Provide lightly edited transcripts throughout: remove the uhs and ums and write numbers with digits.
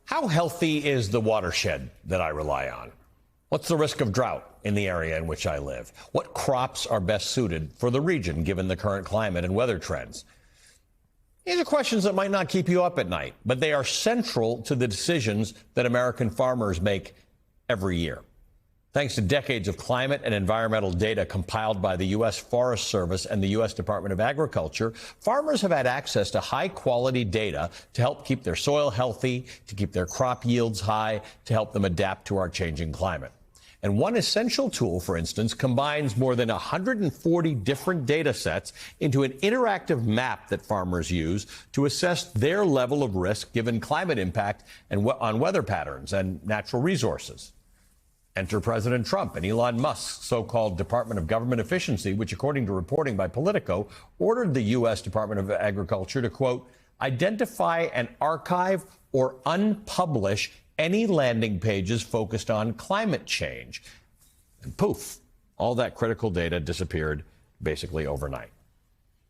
How healthy is the watershed that I rely on? What's the risk of drought in the area in which I live? What crops are best suited for the region given the current climate and weather trends? These are questions that might not keep you up at night, but they are central to the decisions that American farmers make every year. Thanks to decades of climate and environmental data compiled by the U.S. Forest Service and the U.S. Department of Agriculture, farmers have had access to high-quality data to help keep their soil healthy, to keep their crop yields high, to help them adapt to our changing climate. And one essential tool, for instance, combines more than 140 different data sets into an interactive map that farmers use to assess their level of risk given climate impact and on weather patterns and natural resources. Enter President Trump and Elon Musk's so-called Department of Government Efficiency, which, according to reporting by Politico, ordered the U.S. Department of Agriculture to, quote, identify and archive or unpublish any landing pages focused on climate change. And poof, all that critical data disappeared basically overnight.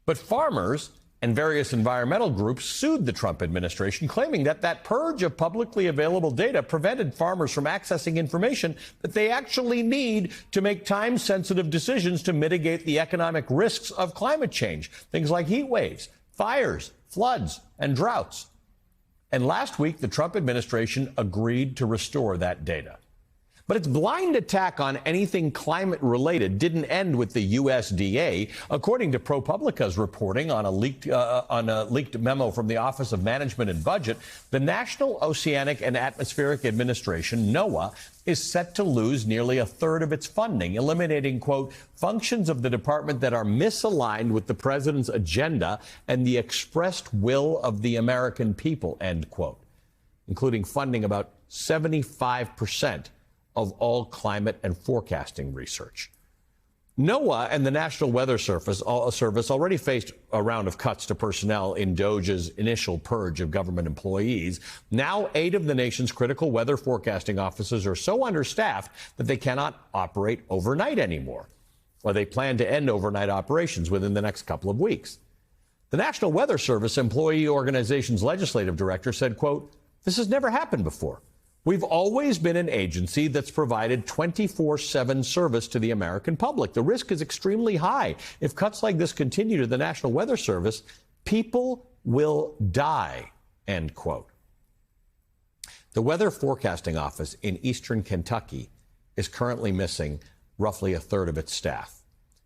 But farmers and various environmental groups sued the Trump administration, claiming that that purge of publicly available data prevented farmers from accessing information that they actually need to make time-sensitive decisions to mitigate the economic risks of climate change, things like heat waves, fires, floods, and droughts. And last week, the Trump administration agreed to restore that data. But its blind attack on anything climate-related didn't end with the USDA. According to ProPublica's reporting on a leaked memo from the Office of Management and Budget, the National Oceanic and Atmospheric Administration, NOAA, is set to lose nearly a third of its funding, eliminating, quote, functions of the department that are misaligned with the president's agenda and the expressed will of the American people, end quote, including funding about 75% of all climate and forecasting research. NOAA and the National Weather Service already faced a round of cuts to personnel in DOGE's initial purge of government employees. Now, 8 of the nation's critical weather forecasting offices are so understaffed that they cannot operate overnight anymore, or they plan to end overnight operations within the next couple of weeks. The National Weather Service Employee Organization's legislative director said, quote, this has never happened before. We've always been an agency that's provided 24/7 service to the American public. The risk is extremely high. If cuts like this continue to the National Weather Service, people will die, end quote. The Weather Forecasting Office in eastern Kentucky is currently missing roughly a third of its staff.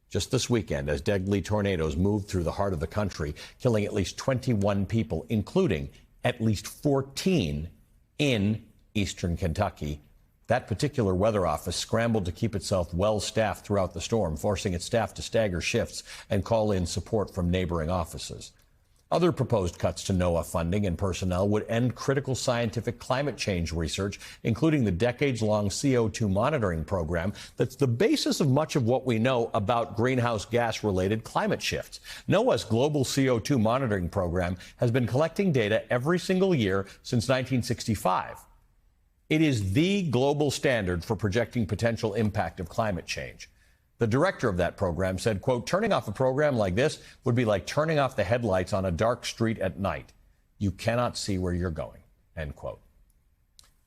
Just this weekend, as deadly tornadoes moved through the heart of the country, killing at least 21 people, including at least 14 in eastern Kentucky, that particular weather office scrambled to keep itself well-staffed throughout the storm, forcing its staff to stagger shifts and call in support from neighboring offices. Other proposed cuts to NOAA funding and personnel would end critical scientific climate change research, including the decades-long CO2 monitoring program that's the basis of much of what we know about greenhouse gas-related climate shifts. NOAA's global CO2 monitoring program has been collecting data every single year since 1965. It is the global standard for projecting potential impact of climate change. The director of that program said, quote, turning off a program like this would be like turning off the headlights on a dark street at night. You cannot see where you're going, end quote.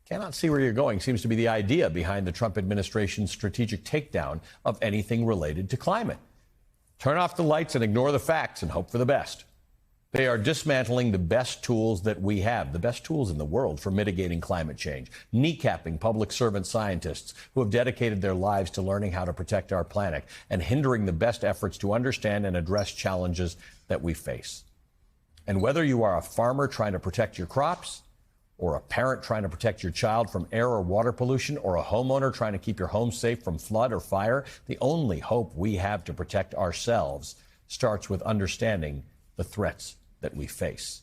Cannot see where you're going seems to be the idea behind the Trump administration's strategic takedown of anything related to climate. Turn off the lights and ignore the facts and hope for the best. They are dismantling the best tools that we have, the best tools in the world for mitigating climate change, kneecapping public servant scientists who have dedicated their lives to learning how to protect our planet, and hindering the best efforts to understand and address challenges that we face. And whether you are a farmer trying to protect your crops, or a parent trying to protect your child from air or water pollution, or a homeowner trying to keep your home safe from flood or fire, the only hope we have to protect ourselves starts with understanding the threats that we face.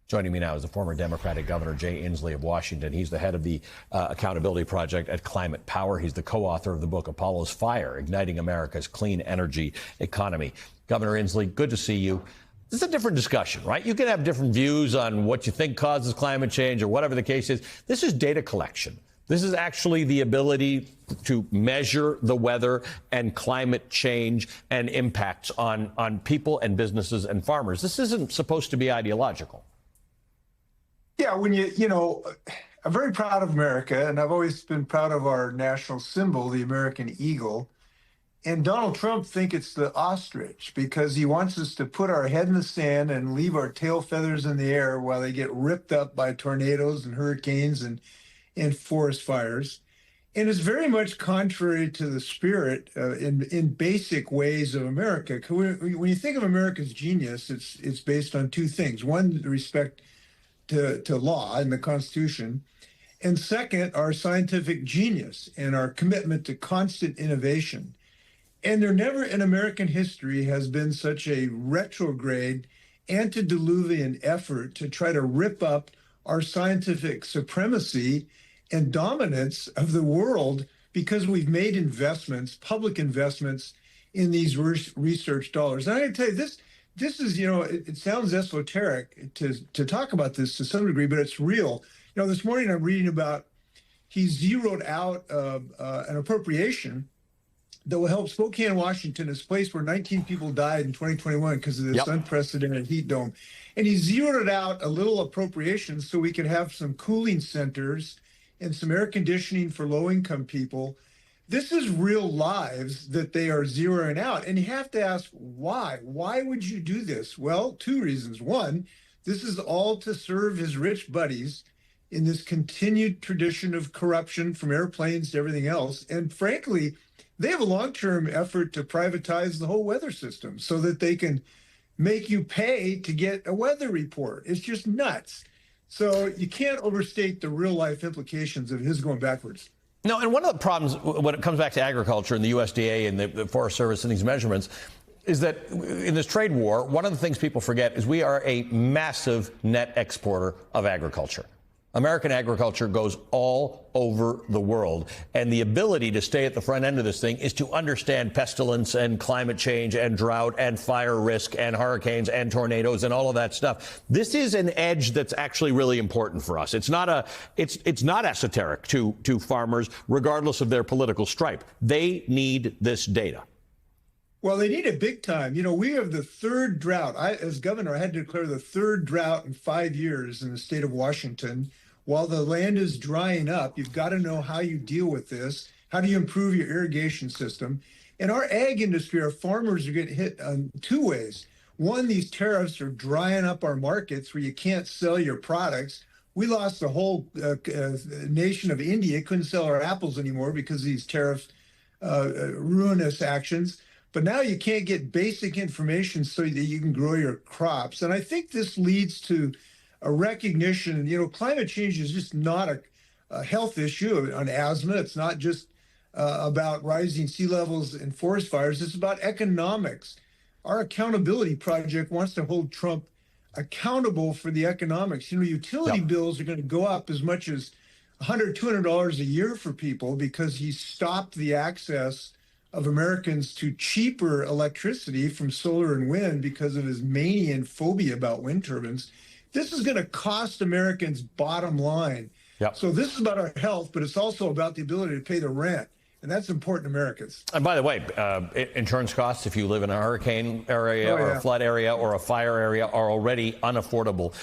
Joining me now is the former Democratic Governor Jay Inslee of Washington. He's the head of the Accountability Project at Climate Power. He's the co-author of the book Apollo's Fire, Igniting America's Clean Energy Economy. Governor Inslee, good to see you. This is a different discussion, right? You can have different views on what you think causes climate change or whatever the case is. This is data collection. This is actually the ability to measure the weather and climate change and impacts on people and businesses and farmers. This isn't supposed to be ideological. Yeah, I'm very proud of America, and I've always been proud of our national symbol, the American eagle. And Donald Trump thinks it's the ostrich because he wants us to put our head in the sand and leave our tail feathers in the air while they get ripped up by tornadoes and hurricanes and forest fires. And it's very much contrary to the spirit in basic ways of America. When you think of America's genius, it's based on two things. One, respect to law and the Constitution. And second, our scientific genius and our commitment to constant innovation. And there never in American history has been such a retrograde, antediluvian effort to try to rip up our scientific supremacy and dominance of the world because we've made investments, public investments in these research dollars. And I can tell you this is, it sounds esoteric to talk about this to some degree, but it's real. This morning I'm reading about he zeroed out an appropriation that will help Spokane, Washington, this place where 19 people died in 2021 because of this unprecedented heat dome. And he zeroed out a little appropriation so we could have some cooling centers and some air conditioning for low-income people. This is real lives that they are zeroing out. And you have to ask, why? Why would you do this? Well, two reasons. One, this is all to serve his rich buddies in this continued tradition of corruption from airplanes to everything else. And frankly, they have a long-term effort to privatize the whole weather system so that they can make you pay to get a weather report. It's just nuts. So you can't overstate the real-life implications of his going backwards. No, and one of the problems when it comes back to agriculture and the USDA and the Forest Service and these measurements is that in this trade war, one of the things people forget is we are a massive net exporter of agriculture. American agriculture goes all over the world, and the ability to stay at the front end of this thing is to understand pestilence and climate change and drought and fire risk and hurricanes and tornadoes and all of that stuff. This is an edge that's actually really important for us. It's not esoteric to farmers, regardless of their political stripe. They need this data. Well, they need it big time. We have the third drought. As governor, I had to declare the third drought in 5 years in the state of Washington. While the land is drying up, you've got to know how you deal with this. How do you improve your irrigation system? And our ag industry, our farmers are getting hit on two ways. One, these tariffs are drying up our markets where you can't sell your products. We lost the whole nation of India, couldn't sell our apples anymore because of these tariff ruinous actions. But now you can't get basic information so that you can grow your crops. And I think this leads to a recognition, climate change is just not a health issue on asthma. It's not just about rising sea levels and forest fires. It's about economics. Our accountability project wants to hold Trump accountable for the economics. Utility bills are going to go up as much as $100, $200 a year for people because he stopped the access of Americans to cheaper electricity from solar and wind because of his mania and phobia about wind turbines. This is going to cost Americans bottom line. So this is about our health, but it's also about the ability to pay the rent. And that's important to Americans. And by the way, insurance costs, if you live in a hurricane area or a flood area or a fire area, are already unaffordable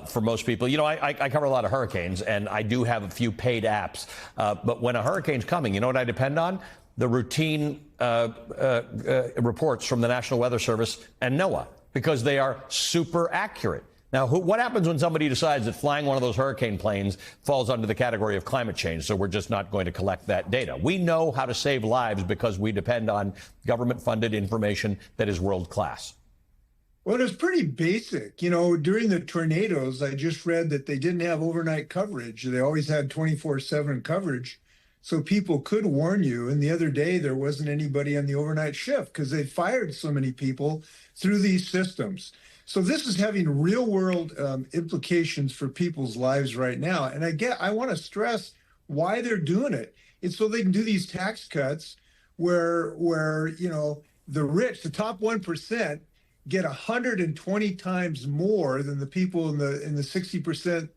for most people. I cover a lot of hurricanes, and I do have a few paid apps. But when a hurricane's coming, you know what I depend on? The routine reports from the National Weather Service and NOAA, because they are super accurate. Now, what happens when somebody decides that flying one of those hurricane planes falls under the category of climate change, so we're just not going to collect that data? We know how to save lives because we depend on government-funded information that is world-class. Well, it's pretty basic. During the tornadoes, I just read that they didn't have overnight coverage. They always had 24/7 coverage, so people could warn you. And the other day, there wasn't anybody on the overnight shift because they fired so many people through these systems. So this is having real world implications for people's lives right now. And I want to stress why they're doing it. It's so they can do these tax cuts where the rich, the top 1%, get 120 times more than the people in the 60%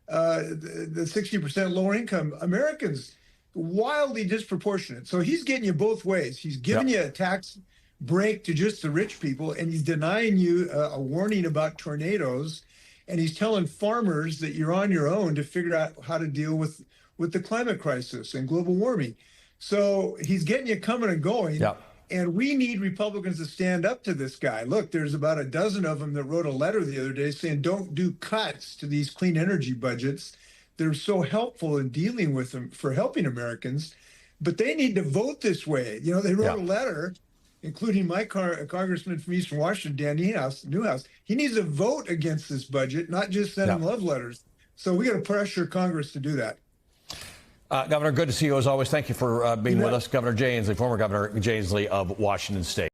the 60% lower income Americans. Wildly disproportionate. So he's getting you both ways. He's giving you a tax break to just the rich people, and he's denying you a warning about tornadoes. and he's telling farmers that you're on your own to figure out how to deal with the climate crisis and global warming. So he's getting you coming and going. Yeah. And we need Republicans to stand up to this guy. Look, there's about a dozen of them that wrote a letter the other day saying don't do cuts to these clean energy budgets. They're so helpful in dealing with them for helping Americans, but they need to vote this way. You know, they wrote a letter, including my congressman from Eastern Washington, Dan Newhouse. He needs to vote against this budget, not just send him love letters. So we got to pressure Congress to do that. Governor, good to see you as always. Thank you for being with us. Governor Jay Inslee, former Governor Jay Inslee of Washington State.